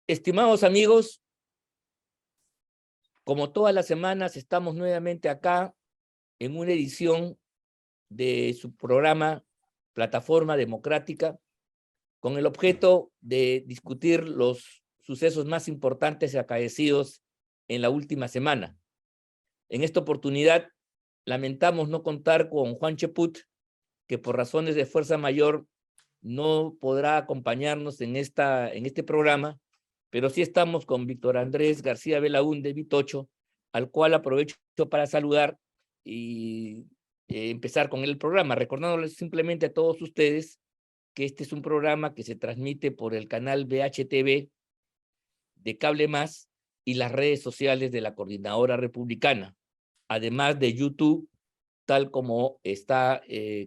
Estimados amigos, como todas las semanas estamos nuevamente acá en una edición de su programa Plataforma Democrática con el objeto de discutir los sucesos más importantes y acaecidos en la última semana. En esta oportunidad lamentamos no contar con Juan Cheput, que por razones de fuerza mayor no podrá acompañarnos en este programa, pero sí estamos con Víctor Andrés García Belaúnde, Vitocho, al cual aprovecho para saludar y empezar con el programa, recordándoles simplemente a todos ustedes que este es un programa que se transmite por el canal BHTV de Cable Más y las redes sociales de la Coordinadora Republicana, además de YouTube, tal como está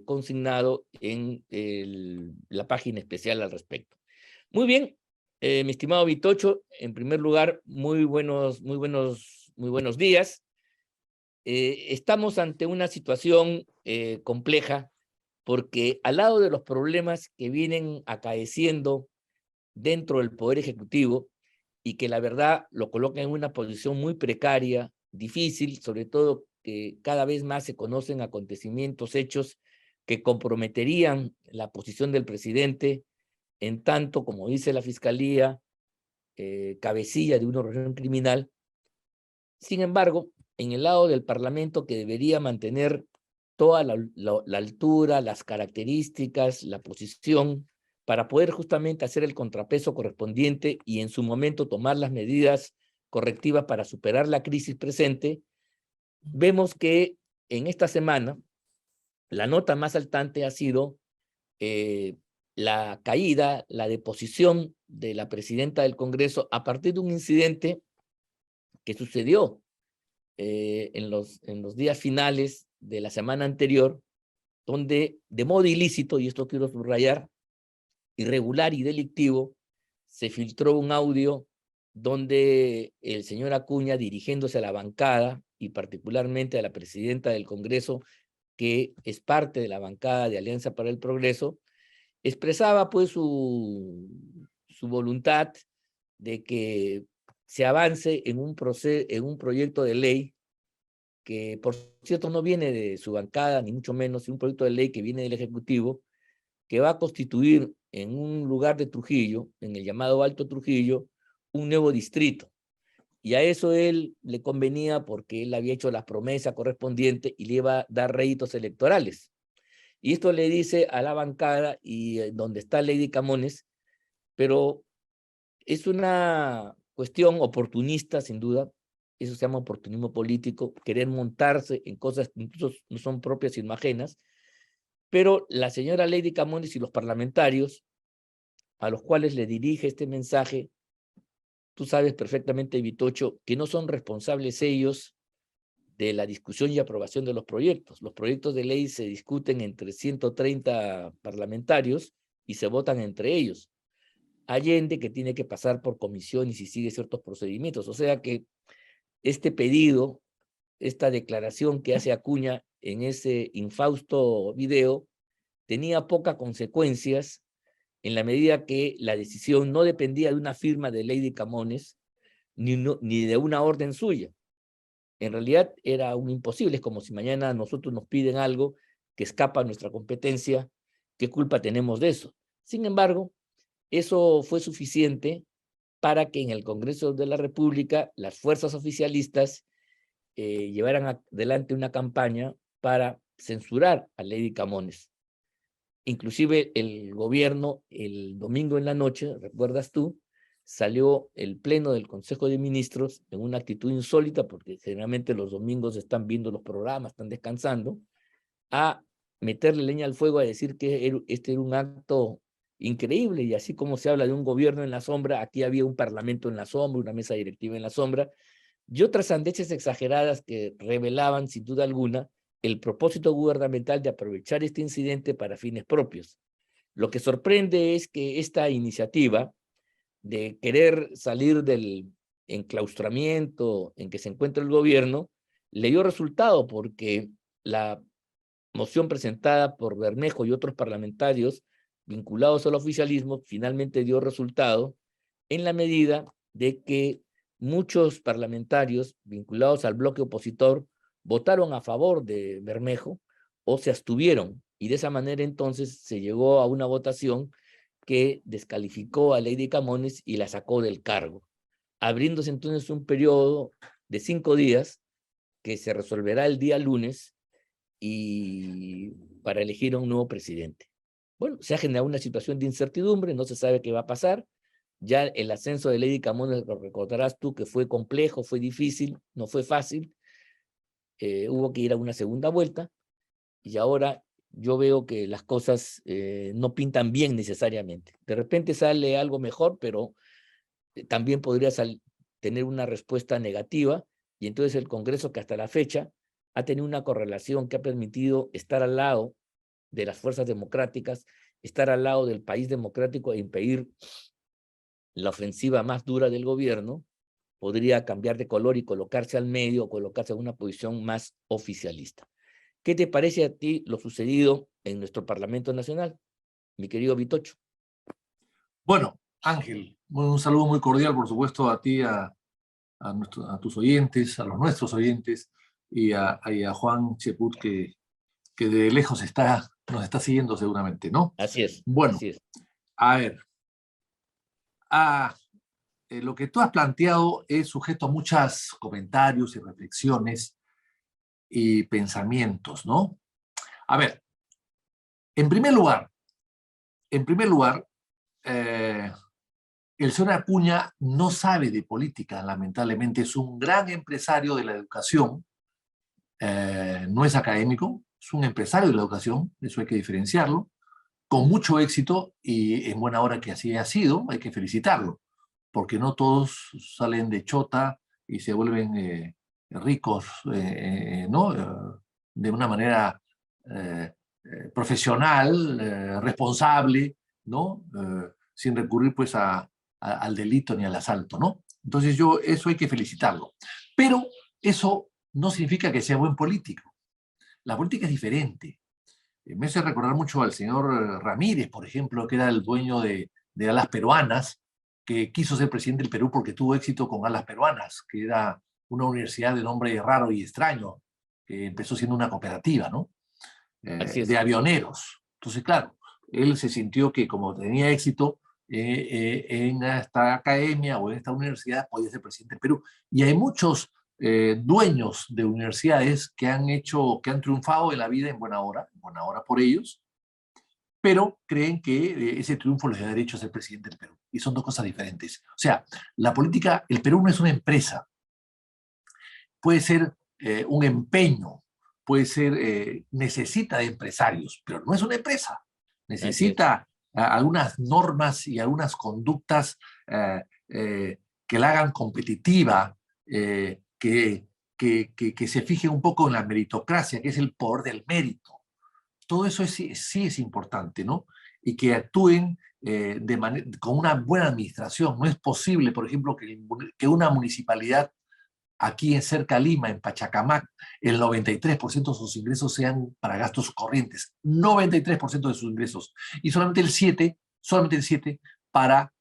consignado en la página especial al respecto. Muy bien, mi estimado Vitocho, en primer lugar, muy buenos días. Estamos ante una situación compleja porque al lado de los problemas que vienen acaeciendo dentro del Poder Ejecutivo y que la verdad lo coloca en una posición muy precaria, difícil, sobre todo que cada vez más se conocen acontecimientos, hechos que comprometerían la posición del presidente, en tanto, como dice la Fiscalía, cabecilla de una organización criminal. Sin embargo, en el lado del Parlamento, que debería mantener toda la altura, las características, la posición, para poder justamente hacer el contrapeso correspondiente y en su momento tomar las medidas correctivas para superar la crisis presente, vemos que en esta semana la nota más saltante ha sido la caída, la deposición de la presidenta del Congreso a partir de un incidente que sucedió en los días finales de la semana anterior, donde de modo ilícito, y esto quiero subrayar, irregular y delictivo, se filtró un audio donde el señor Acuña, dirigiéndose a la bancada y particularmente a la presidenta del Congreso, que es parte de la bancada de Alianza para el Progreso, expresaba pues su voluntad de que se avance en un proyecto de ley que, por cierto, no viene de su bancada, ni mucho menos, es un proyecto de ley que viene del Ejecutivo, que va a constituir en un lugar de Trujillo, en el llamado Alto Trujillo, un nuevo distrito. Y a eso él le convenía porque él había hecho las promesas correspondientes y le iba a dar réditos electorales. Y esto le dice a la bancada y donde está Lady Camones, pero es una cuestión oportunista, sin duda. Eso se llama oportunismo político, querer montarse en cosas que incluso no son propias sino ajenas. Pero la señora Lady Camones y los parlamentarios a los cuales le dirige este mensaje, tú sabes perfectamente, Vitocho, que no son responsables ellos de la discusión y aprobación de los proyectos. Los proyectos de ley se discuten entre 130 parlamentarios y se votan entre ellos. Allende, que tiene que pasar por comisiones y sigue ciertos procedimientos. O sea que este pedido, esta declaración que hace Acuña en ese infausto video, tenía pocas consecuencias en la medida que la decisión no dependía de una firma de Lady Camones ni de una orden suya. En realidad era un imposible, es como si mañana nosotros nos piden algo que escapa a nuestra competencia, ¿qué culpa tenemos de eso? Sin embargo, eso fue suficiente para que en el Congreso de la República las fuerzas oficialistas llevaran adelante una campaña para censurar a Lady Camones. Inclusive el gobierno, el domingo en la noche, recuerdas tú, salió el pleno del Consejo de Ministros en una actitud insólita, porque generalmente los domingos están viendo los programas, están descansando, a meterle leña al fuego, a decir que este era un acto increíble, y así como se habla de un gobierno en la sombra, aquí había un parlamento en la sombra, una mesa directiva en la sombra, y otras sandeces exageradas que revelaban, sin duda alguna, el propósito gubernamental de aprovechar este incidente para fines propios. Lo que sorprende es que esta iniciativa de querer salir del enclaustramiento en que se encuentra el gobierno le dio resultado, porque la moción presentada por Bermejo y otros parlamentarios vinculados al oficialismo finalmente dio resultado en la medida de que muchos parlamentarios vinculados al bloque opositor votaron a favor de Bermejo o se abstuvieron, y de esa manera entonces se llegó a una votación que descalificó a Lady Camones y la sacó del cargo, abriéndose entonces un periodo de 5 días que se resolverá el día lunes y para elegir a un nuevo presidente. Bueno, se ha generado una situación de incertidumbre, no se sabe qué va a pasar. Ya el ascenso de Lady Camones, lo recordarás tú, que fue complejo, fue difícil, no fue fácil. Hubo que ir a una segunda vuelta y ahora yo veo que las cosas no pintan bien necesariamente. De repente sale algo mejor, pero también podría tener una respuesta negativa, y entonces el Congreso, que hasta la fecha ha tenido una correlación que ha permitido estar al lado de las fuerzas democráticas, estar al lado del país democrático e impedir la ofensiva más dura del gobierno, podría cambiar de color y colocarse al medio o colocarse en una posición más oficialista. ¿Qué te parece a ti lo sucedido en nuestro Parlamento Nacional, mi querido Vitocho? Bueno, Ángel, un saludo muy cordial, por supuesto, a ti, a tus oyentes, a los nuestros oyentes, y a Juan Cheput, que de lejos nos está siguiendo seguramente, ¿no? Así es, bueno, así es. A ver, lo que tú has planteado es sujeto a muchos comentarios y reflexiones y pensamientos, ¿no? A ver, en primer lugar, el señor Acuña no sabe de política, lamentablemente. Es un gran empresario de la educación, no es académico, es un empresario de la educación, eso hay que diferenciarlo, con mucho éxito, y en buena hora que así ha sido, hay que felicitarlo, porque no todos salen de chota y se vuelven ricos, ¿no? De una manera profesional, responsable, ¿no? Sin recurrir pues al delito ni al asalto, ¿no? Entonces eso hay que felicitarlo. Pero eso no significa que sea buen político. La política es diferente. Me hace recordar mucho al señor Ramírez, por ejemplo, que era el dueño de Alas Peruanas, que quiso ser presidente del Perú porque tuvo éxito con Alas Peruanas, que era una universidad de nombre raro y extraño, que empezó siendo una cooperativa, ¿no? De avioneros. Entonces, claro, él se sintió que como tenía éxito en esta academia o en esta universidad, podía ser presidente del Perú. Y hay muchos dueños de universidades que han triunfado en la vida en buena hora por ellos, pero creen que ese triunfo les da derecho a ser presidente del Perú. Y son dos cosas diferentes. O sea, la política, el Perú no es una empresa. Puede ser un empeño, puede ser, necesita de empresarios, pero no es una empresa. Necesita algunas normas y algunas conductas que la hagan competitiva, que se fije un poco en la meritocracia, que es el poder del mérito. Todo eso sí es importante, ¿no? Y que actúen con una buena administración. No es posible, por ejemplo, que una municipalidad aquí en cerca de Lima, en Pachacamac, el 93% de sus ingresos sean para gastos corrientes. 93% de sus ingresos. Y solamente el 7% para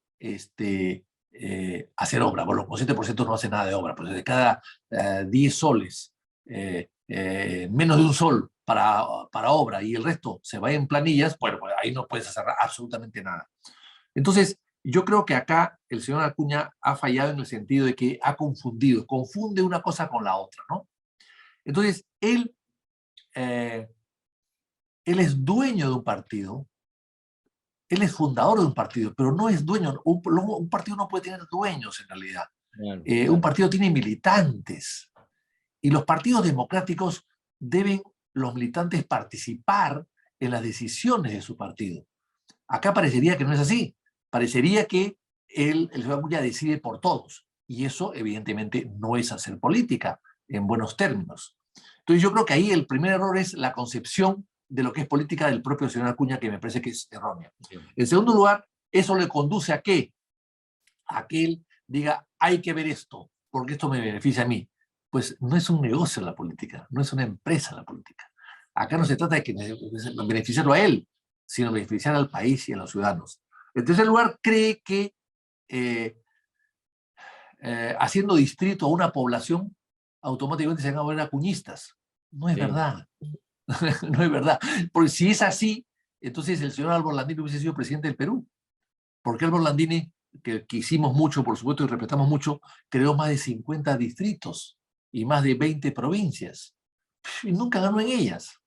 hacer obra. Bueno, con 7% no hace nada de obra. Pues de cada 10 soles, menos de un sol para obra, y el resto se va en planillas, bueno, pues ahí no puedes hacer absolutamente nada. Entonces, yo creo que acá el señor Acuña ha fallado en el sentido de que confunde una cosa con la otra, ¿no? Entonces, él es dueño de un partido, él es fundador de un partido, pero no es dueño. Un partido no puede tener dueños en realidad. Claro. Un partido tiene militantes, y los partidos democráticos deben los militantes participar en las decisiones de su partido. Acá parecería que no es así. Parecería que el señor Acuña decide por todos, y eso evidentemente no es hacer política en buenos términos. Entonces yo creo que ahí el primer error es la concepción de lo que es política del propio señor Acuña, que me parece que es errónea. En segundo lugar, eso le conduce a ¿qué? A que él diga, hay que ver esto, porque esto me beneficia a mí. Pues no es un negocio la política, no es una empresa la política. Acá no se trata de beneficiarlo a él, sino beneficiar al país y a los ciudadanos. En tercer lugar, cree que haciendo distrito a una población, automáticamente se van a volver acuñistas. No es verdad. No es verdad. Porque si es así, entonces el señor Álvaro Landini hubiese sido presidente del Perú. Porque Álvaro Landini, que quisimos mucho, por supuesto, y respetamos mucho, creó más de 50 distritos y más de 20 provincias. Y nunca ganó en ellas.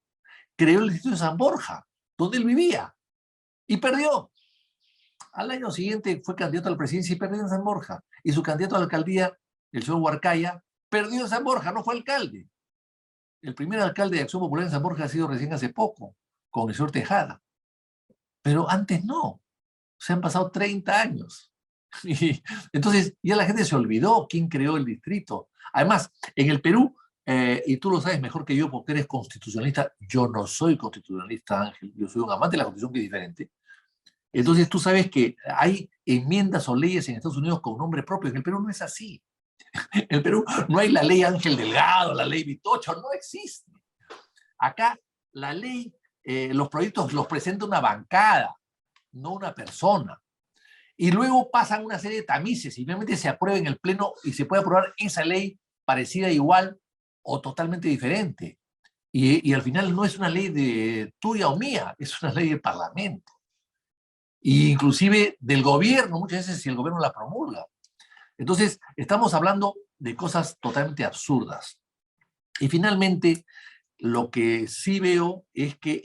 Creó el distrito de San Borja, donde él vivía, y perdió. Al año siguiente fue candidato a la presidencia y perdió en San Borja. Y su candidato a la alcaldía, el señor Huarcaya, perdió en San Borja, no fue alcalde. El primer alcalde de Acción Popular en San Borja ha sido recién hace poco, con el señor Tejada. Pero antes no. Se han pasado 30 años. Y entonces ya la gente se olvidó quién creó el distrito. Además, en el Perú, y tú lo sabes mejor que yo porque eres constitucionalista, yo no soy constitucionalista, Ángel, yo soy un amante de la Constitución que es diferente. Entonces tú sabes que hay enmiendas o leyes en Estados Unidos con nombre propio. En el Perú no es así. En el Perú no hay la ley Ángel Delgado, la ley Vitocho, no existe. Acá la ley, los proyectos los presenta una bancada, no una persona. Y luego pasan una serie de tamices y finalmente se aprueba en el Pleno y se puede aprobar esa ley parecida, igual o totalmente diferente. Y al final no es una ley de tuya o mía, es una ley del Parlamento. E inclusive del gobierno, muchas veces si el gobierno la promulga. Entonces, estamos hablando de cosas totalmente absurdas. Y finalmente, lo que sí veo es que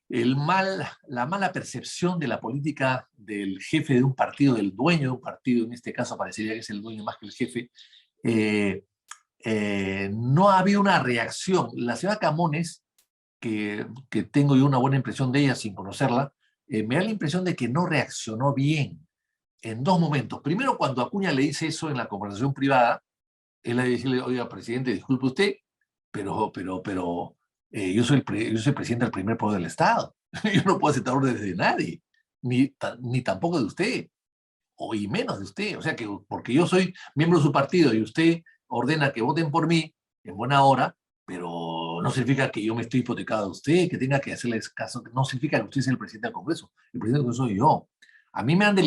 la mala percepción de la política del jefe de un partido, del dueño de un partido, en este caso parecería que es el dueño más que el jefe, no ha habido una reacción. La señora Camones, que tengo yo una buena impresión de ella sin conocerla, me da la impresión de que no reaccionó bien en dos momentos. Primero, cuando Acuña le dice eso en la conversación privada, él le dice, oiga, presidente, disculpe usted, pero yo soy presidente del primer poder del Estado. Yo no puedo aceptar órdenes de nadie, ni tampoco de usted, y menos de usted. O sea, que porque yo soy miembro de su partido y usted ordena que voten por mí en buena hora, pero no significa que yo me estoy hipotecado a usted, que tenga que hacerles caso. No significa que usted sea el presidente del Congreso. El presidente del Congreso soy yo. A mí me han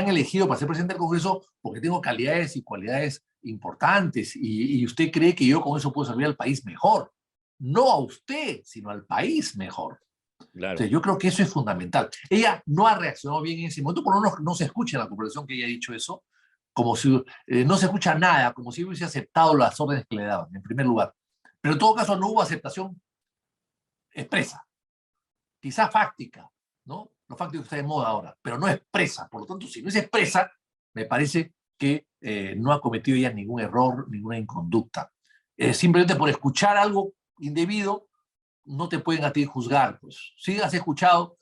elegido para ser presidente del Congreso porque tengo calidades y cualidades importantes y usted cree que yo con eso puedo servir al país mejor. No a usted, sino al país mejor. Claro. O sea, yo creo que eso es fundamental. Ella no ha reaccionado bien en ese momento, por lo menos no se escucha en la conversación que ella ha dicho eso, como si no se escucha nada, como si hubiese aceptado las órdenes que le daban, en primer lugar. Pero en todo caso no hubo aceptación expresa, quizá fáctica, ¿no? Lo fáctico está de moda ahora, pero no expresa. Por lo tanto, si no es expresa, me parece que no ha cometido ella ningún error, ninguna inconducta. Simplemente por escuchar algo indebido, no te pueden a ti juzgar. Pues si has escuchado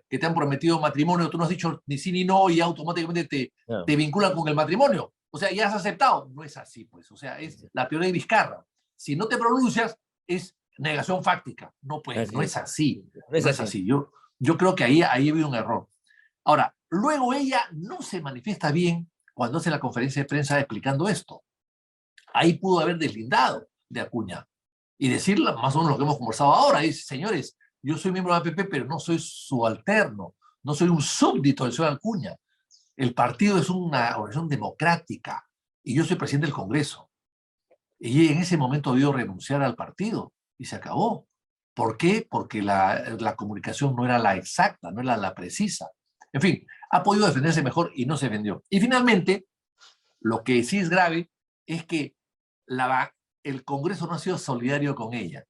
que te han prometido matrimonio, tú no has dicho ni sí ni no y automáticamente te vinculan con el matrimonio. O sea, ya has aceptado. No es así, pues. O sea, es la teoría de Vizcarra. Si no te pronuncias, es negación fáctica. No, pues, no es así. No es así. Yo creo que ahí ha habido un error. Ahora, luego ella no se manifiesta bien cuando hace la conferencia de prensa explicando esto. Ahí pudo haber deslindado de Acuña y decirle más o menos lo que hemos conversado ahora. Dice, señores, yo soy miembro de APP, pero no soy subalterno, no soy un súbdito del señor Acuña. El partido es una organización democrática y yo soy presidente del Congreso. Y en ese momento debió renunciar al partido y se acabó. ¿Por qué? Porque la comunicación no era la exacta, no era la precisa. En fin, ha podido defenderse mejor y no se vendió. Y finalmente, lo que sí es grave es que el Congreso no ha sido solidario con ella.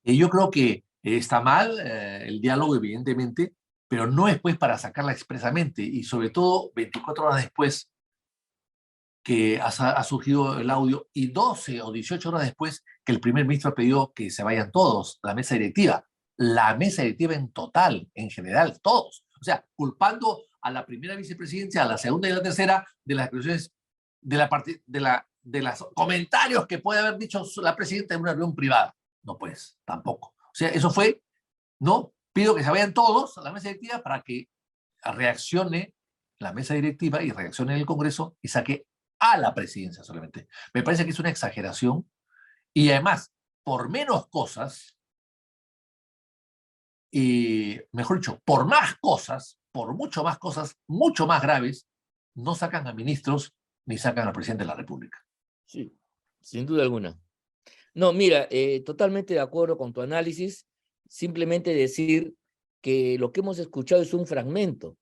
Y yo creo que está mal el diálogo, evidentemente, pero no es pues para sacarla expresamente y sobre todo 24 horas después que ha surgido el audio y 12 o 18 horas después que el primer ministro ha pedido que se vayan todos, la mesa directiva en total, en general, todos. O sea, culpando a la primera vicepresidencia, a la segunda y a la tercera de las expresiones de los comentarios que puede haber dicho la presidenta en una reunión privada. No, pues, tampoco. O sea, eso fue, ¿no? Pido que se vayan todos a la mesa directiva para que reaccione la mesa directiva y reaccione el Congreso y saque a la presidencia solamente. Me parece que es una exageración y además, por menos cosas, y mejor dicho, por más cosas, por mucho más cosas, mucho más graves, no sacan a ministros ni sacan al presidente de la República. Sí, sin duda alguna. No, mira, totalmente de acuerdo con tu análisis. Simplemente decir que lo que hemos escuchado es un fragmento.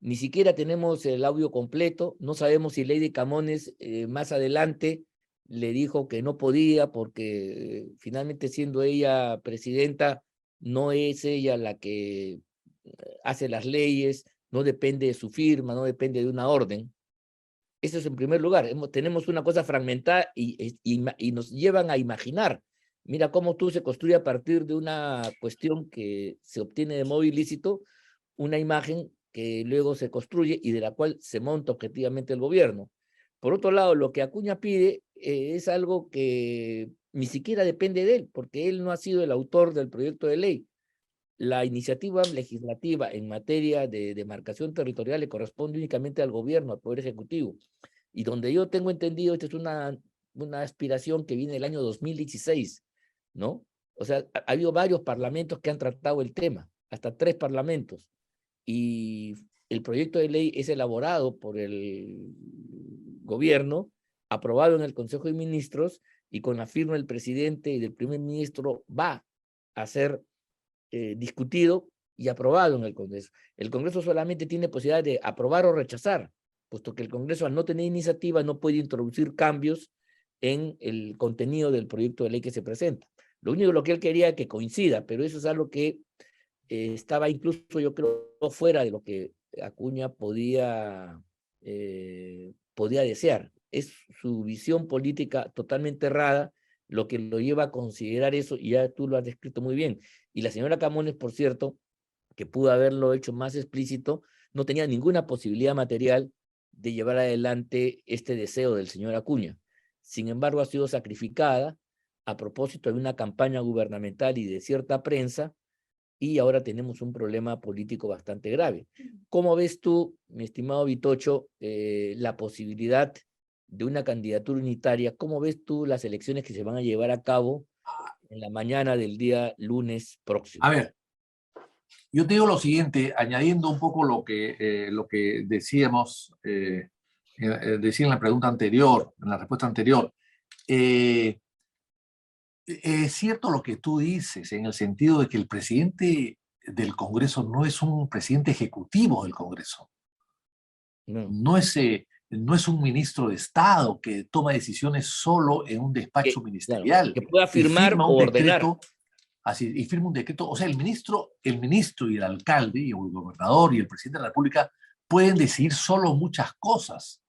Ni siquiera tenemos el audio completo. No sabemos si Lady Camones más adelante le dijo que no podía porque finalmente siendo ella presidenta, no es ella la que hace las leyes, no depende de su firma, no depende de una orden. Eso es en primer lugar. Tenemos una cosa fragmentada y nos llevan a imaginar. Mira cómo tú se construye a partir de una cuestión que se obtiene de modo ilícito, una imagen que luego se construye y de la cual se monta objetivamente el gobierno. Por otro lado, lo que Acuña pide es algo que ni siquiera depende de él, porque él no ha sido el autor del proyecto de ley. La iniciativa legislativa en materia de demarcación territorial le corresponde únicamente al gobierno, al Poder Ejecutivo. Y donde yo tengo entendido, esta es una aspiración que viene del año 2016, ¿no? O sea, ha habido varios parlamentos que han tratado el tema, hasta 3 parlamentos. Y el proyecto de ley es elaborado por el gobierno, aprobado en el Consejo de Ministros, y con la firma del presidente y del primer ministro va a ser discutido y aprobado en el Congreso. El Congreso solamente tiene posibilidad de aprobar o rechazar, puesto que el Congreso, al no tener iniciativa, no puede introducir cambios en el contenido del proyecto de ley que se presenta. Lo único lo que él quería que coincida, pero eso es algo que estaba incluso, yo creo, fuera de lo que Acuña podía desear. Es su visión política totalmente errada lo que lo lleva a considerar eso, y ya tú lo has descrito muy bien. Y la señora Camones, por cierto, que pudo haberlo hecho más explícito, no tenía ninguna posibilidad material de llevar adelante este deseo del señor Acuña. Sin embargo, ha sido sacrificada a propósito de una campaña gubernamental y de cierta prensa, y ahora tenemos un problema político bastante grave. ¿Cómo ves tú, mi estimado Vitocho, la posibilidad de una candidatura unitaria? ¿Cómo ves tú las elecciones que se van a llevar a cabo en la mañana del día lunes próximo? A ver, yo te digo lo siguiente, añadiendo un poco lo que decíamos, decía en la pregunta anterior, en la respuesta anterior. Es cierto lo que tú dices, en el sentido de que el presidente del Congreso no es un presidente ejecutivo del Congreso. No. No es un ministro de Estado que toma decisiones solo en un despacho ministerial. Claro, que pueda firmar firma o un ordenar. decreto, así, y firma un decreto. O sea, el ministro y el alcalde, y el gobernador y el presidente de la República pueden decidir solo muchas cosas.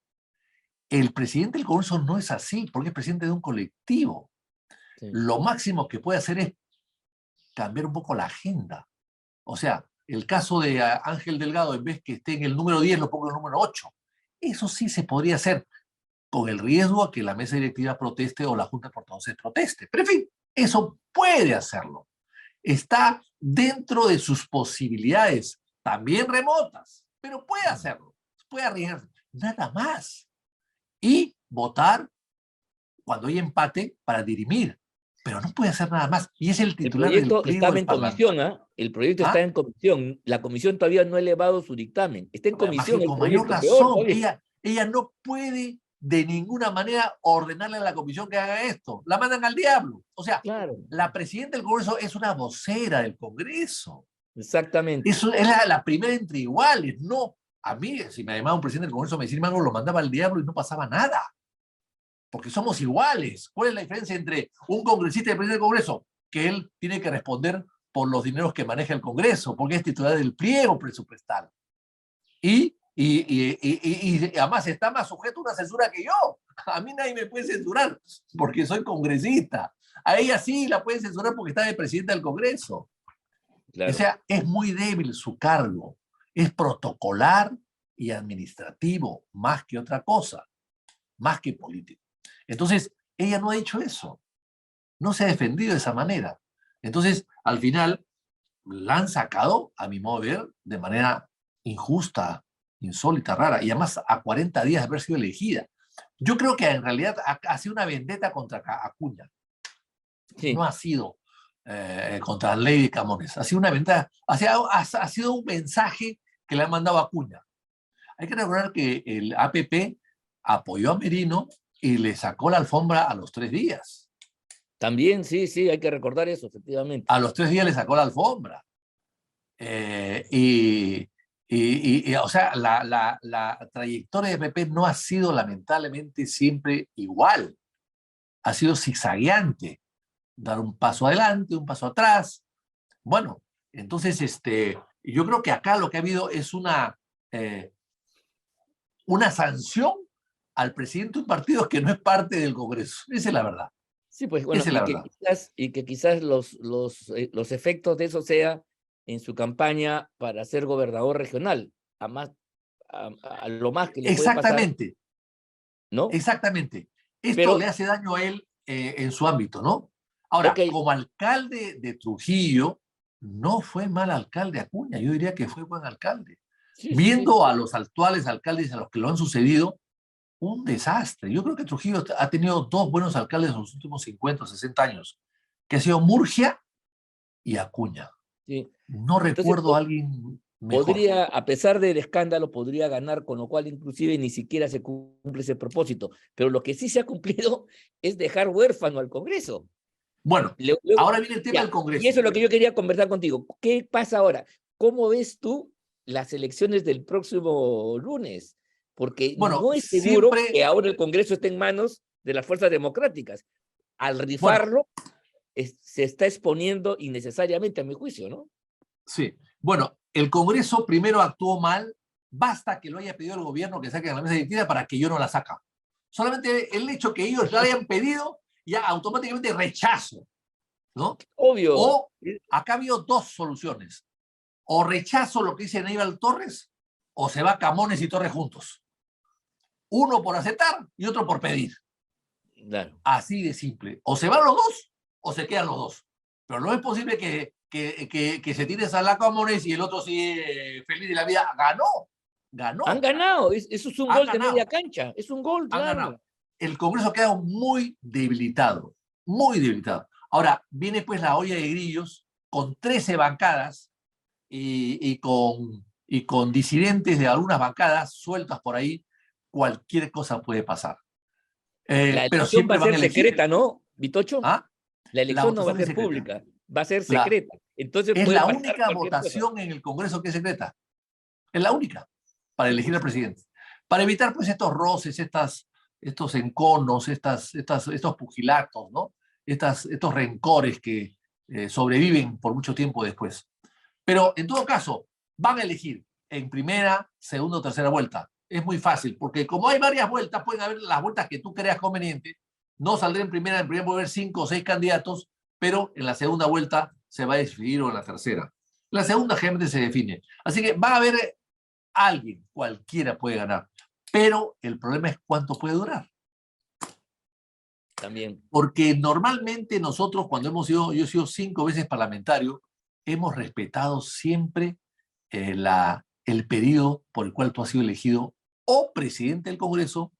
El presidente del Congreso no es así, porque es presidente de un colectivo. Sí. Lo máximo que puede hacer es cambiar un poco la agenda. O sea, el caso de Ángel Delgado, en vez que esté en el número 10, lo pongo en el número 8. Eso sí se podría hacer, con el riesgo a que la mesa directiva proteste o la Junta de Portavoces proteste. Pero en fin, eso puede hacerlo. Está dentro de sus posibilidades, también remotas, pero puede hacerlo. Puede arriesgarse. Nada más. Y votar cuando hay empate para dirimir. Pero no puede hacer nada más. Y es el El titular del proyecto pliego estaba del en Parlamento. comisión, El proyecto está en comisión. La comisión todavía no ha elevado su dictamen. Está en comisión el Con mayor proyecto, peor razón, todavía. ella no puede de ninguna manera ordenarle a la comisión que haga esto. La mandan al diablo. O sea, Claro, la presidenta del Congreso es una vocera del Congreso. exactamente. Eso es la primera entre iguales. No, a mí, si me llamaba un presidente del Congreso, me decía, hermano, lo mandaba al diablo y no pasaba nada. Porque somos iguales. ¿Cuál es la diferencia entre un congresista y el presidente del Congreso? Que él tiene que responder por los dineros que maneja el Congreso, porque es titular del pliego presupuestal. Y además está más sujeto a una censura que yo. A mí nadie me puede censurar porque soy congresista. A ella sí la pueden censurar porque está de presidenta del Congreso. Claro. O sea, es muy débil su cargo. Es protocolar y administrativo, más que otra cosa, más que político. Entonces, ella no ha hecho eso. No se ha defendido de esa manera. Entonces, al final, la han sacado, a mi modo de ver, de manera injusta, insólita, rara, y además a 40 días de haber sido elegida. Yo creo que en realidad ha sido una vendetta contra Acuña. Sí. No ha sido contra Lady Camones. Ha sido una vendetta, ha sido un mensaje que le han mandado a Acuña. Hay que recordar que el APP apoyó a Merino y le sacó la alfombra a los 3 días. También, sí, hay que recordar eso, efectivamente. A los 3 días le sacó la alfombra. O sea, la trayectoria de APP no ha sido lamentablemente siempre igual. Ha sido zigzagueante. Dar un paso adelante, un paso atrás. Bueno, entonces yo creo que acá lo que ha habido es una sanción al presidente de un partido que no es parte del Congreso. Esa es la verdad. Sí, pues bueno, Esa es la verdad. quizás los efectos de eso sea en su campaña para ser gobernador regional, a lo más que le puede pasar, Exactamente, ¿no? exactamente. Esto Pero, le hace daño a él en su ámbito, ¿no? Ahora, ok, como alcalde de Trujillo, no fue mal alcalde Acuña, yo diría que fue buen alcalde. sí, Viendo a los actuales alcaldes, a los que lo han sucedido, un desastre. Yo creo que Trujillo ha tenido 2 buenos alcaldes en los últimos 50 o 60 años, que ha sido Murgia y Acuña. sí. No Entonces, recuerdo a alguien mejor. podría, a pesar del escándalo, podría ganar, con lo cual inclusive ni siquiera se cumple ese propósito. Pero lo que sí se ha cumplido es dejar huérfano al Congreso. Bueno, Luego, ahora viene el tema ya, del y eso Congreso. es lo que yo quería conversar contigo. ¿Qué pasa ahora? ¿Cómo ves tú las elecciones del próximo lunes? Porque Bueno, no es seguro siempre, que ahora el Congreso esté en manos de las fuerzas democráticas. Al bueno, rifarlo, se está exponiendo innecesariamente, a mi juicio, ¿no? sí. Bueno, el Congreso primero actuó mal. Basta que lo haya pedido el gobierno que saquen la mesa directiva para que yo no la saca. Solamente el hecho que ellos la hayan pedido, ya automáticamente rechazo, ¿no? Obvio. O acá ha habido 2 soluciones. O rechazo lo que dice Aníbal Torres, o se va Camones y Torres juntos. Uno por aceptar y otro por pedir. Claro. Así de simple. O se van los 2 o se quedan los 2. Pero no es posible que se tire a la Camones y el otro sigue feliz de la vida. Han Ganó, ganado. Eso es un han gol de media ganado, cancha. Es un gol, han ganado. claro. El Congreso ha quedado muy debilitado, muy debilitado. Ahora, viene pues la olla de grillos con 13 bancadas y con disidentes de algunas bancadas sueltas por ahí, cualquier cosa puede pasar. La Pero elección va siempre a van ser a elegir. secreta, ¿no, Vitocho? ¿Ah? La La elección no va a votación es ser secreta. pública, va a ser La, secreta. Entonces es puede la pasar única cualquier cosa. votación en el Congreso que es secreta. Es la única para Sí, elegir al pues. presidente. Para evitar pues estos roces, estos enconos, estos pugilatos, ¿no? Estos rencores que sobreviven por mucho tiempo después. Pero en todo caso, van a elegir en primera, segunda o tercera vuelta. Es muy fácil, porque como hay varias vueltas, pueden haber las vueltas que tú creas conveniente. No saldré en primera puede haber 5 o 6 candidatos, pero en la segunda vuelta se va a decidir o en la tercera. La segunda generalmente se define. Así que va a haber alguien, cualquiera puede ganar. Pero el problema es cuánto puede durar. También. Porque normalmente nosotros, cuando yo he sido 5 veces parlamentario, hemos respetado siempre el periodo por el cual tú has sido elegido o presidente del Congreso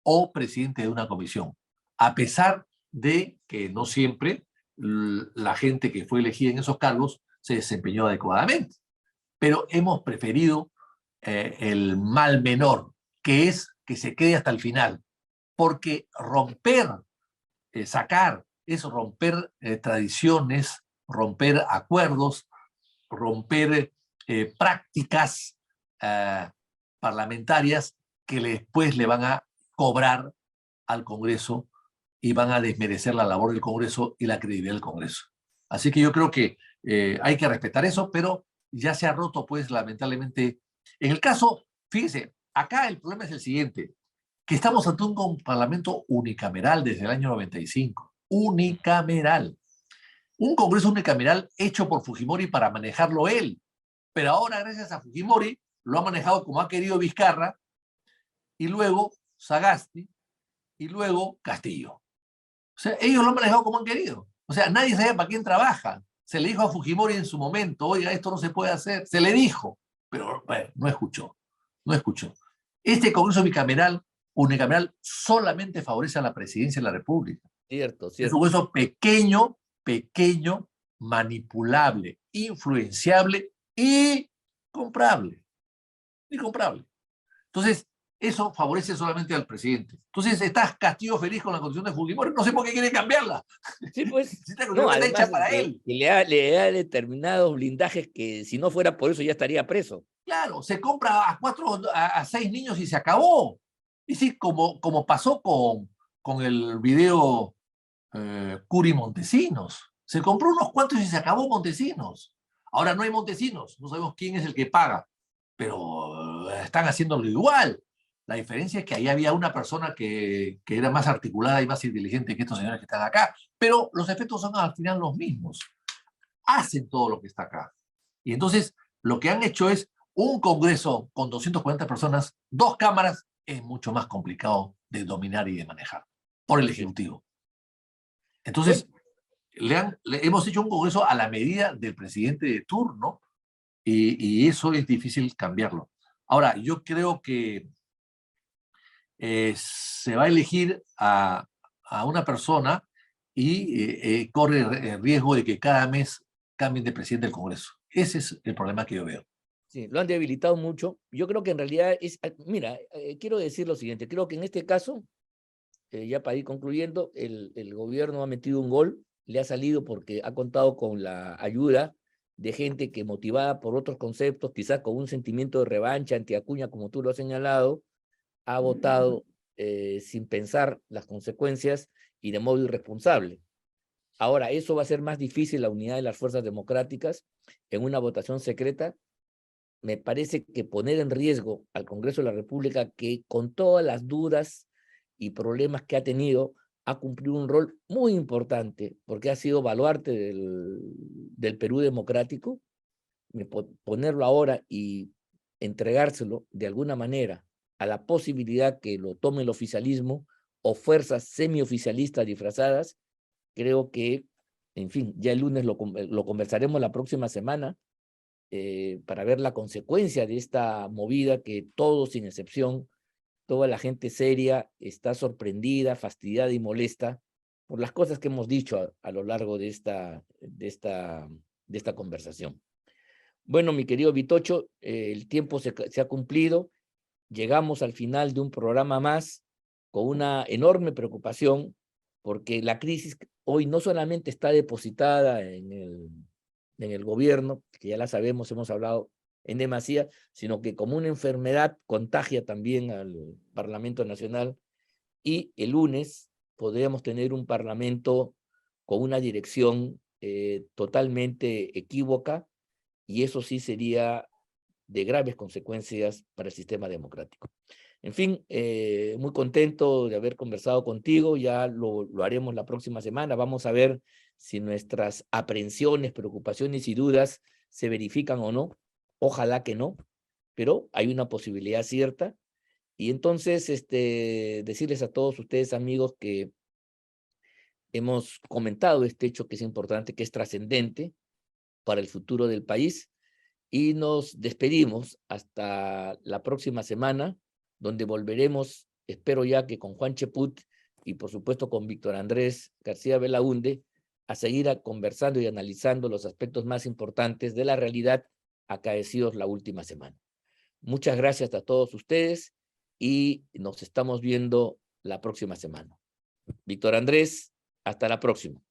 o presidente de una comisión. A pesar de que no siempre la gente que fue elegida en esos cargos se desempeñó adecuadamente. Pero hemos preferido el mal menor, que es que se quede hasta el final. Porque romper, sacar, es romper tradiciones, romper acuerdos, romper prácticas eh, parlamentarias que después le van a cobrar al Congreso y van a desmerecer la labor del Congreso y la credibilidad del Congreso. Así que yo creo que hay que respetar eso, pero ya se ha roto, pues, lamentablemente. En el caso, fíjese, acá el problema es el siguiente, que estamos ante un parlamento unicameral desde el año 95. Unicameral. Un Congreso unicameral hecho por Fujimori para manejarlo él. Pero ahora, gracias a Fujimori, lo ha manejado como ha querido Vizcarra, y luego Sagasti, y luego Castillo. O sea, ellos lo han manejado como han querido. O sea, nadie sabe para quién trabaja. Se le dijo a Fujimori en su momento, oiga, esto no se puede hacer. Se le dijo, pero bueno, no escuchó. No escuchó. Este Congreso bicameral, unicameral, solamente favorece a la presidencia de la República. Cierto, Es un cierto. Congreso pequeño, manipulable, influenciable y comprable. ni comprable. Entonces, eso favorece solamente al presidente. Entonces, estás Castillo feliz con la constitución de Fujimori. No sé por qué quiere cambiarla. Sí, pues, Si esta no, constitución está además hecha para que él. le da determinados blindajes que si no fuera por eso ya estaría preso. Claro, se compra a 6 niños y se acabó. Y sí, como pasó con el video Curi Montesinos. Se compró unos cuantos y se acabó Montesinos. Ahora no hay Montesinos, no sabemos quién es el que paga, pero están haciéndolo igual. La diferencia es que ahí había una persona que era más articulada y más inteligente que estos señores que están acá, pero los efectos son al final los mismos. Hacen todo lo que está acá. Y entonces lo que han hecho es un Congreso con 240 personas, 2 cámaras, es mucho más complicado de dominar y de manejar por el Así es. Ejecutivo. Bueno, Entonces, hemos hecho un Congreso a la medida del presidente de turno y eso es difícil cambiarlo. Ahora, yo creo que se va a elegir a una persona y corre el riesgo de que cada mes cambien de presidente del Congreso. Ese es el problema que yo veo. sí, lo han debilitado mucho. Yo creo que en realidad es, mira, quiero decir lo siguiente, creo que en este caso, ya para ir concluyendo, el gobierno ha metido un gol, le ha salido porque ha contado con la ayuda de gente que motivada por otros conceptos, quizás con un sentimiento de revancha anti-Acuña, como tú lo has señalado, ha votado sin pensar las consecuencias y de modo irresponsable. Ahora, eso va a hacer más difícil la unidad de las fuerzas democráticas en una votación secreta. Me parece que poner en riesgo al Congreso de la República, que con todas las dudas y problemas que ha tenido, ha cumplido un rol muy importante, porque ha sido baluarte del Perú democrático, ponerlo ahora y entregárselo de alguna manera a la posibilidad que lo tome el oficialismo o fuerzas semioficialistas disfrazadas, creo que, en fin, ya el lunes lo conversaremos la próxima semana, para ver la consecuencia de esta movida que todos, sin excepción, toda la gente seria está sorprendida, fastidiada y molesta por las cosas que hemos dicho a lo largo de esta conversación. Bueno, mi querido Vitocho, el tiempo se ha cumplido. Llegamos al final de un programa más con una enorme preocupación porque la crisis hoy no solamente está depositada en el gobierno, que ya la sabemos, hemos hablado en demasía, sino que como una enfermedad contagia también al Parlamento Nacional y el lunes podríamos tener un Parlamento con una dirección totalmente equívoca y eso sí sería de graves consecuencias para el sistema democrático. En fin, muy contento de haber conversado contigo, ya lo haremos la próxima semana, vamos a ver si nuestras aprehensiones, preocupaciones y dudas se verifican o no, ojalá que no, pero hay una posibilidad cierta, y entonces decirles a todos ustedes amigos que hemos comentado este hecho que es importante, que es trascendente para el futuro del país, y nos despedimos hasta la próxima semana, donde volveremos, espero ya que con Juan Cheput y por supuesto con Víctor Andrés García Belaúnde, a seguir conversando y analizando los aspectos más importantes de la realidad acaecidos la última semana. Muchas gracias a todos ustedes y nos estamos viendo la próxima semana. Víctor Andrés, hasta la próxima.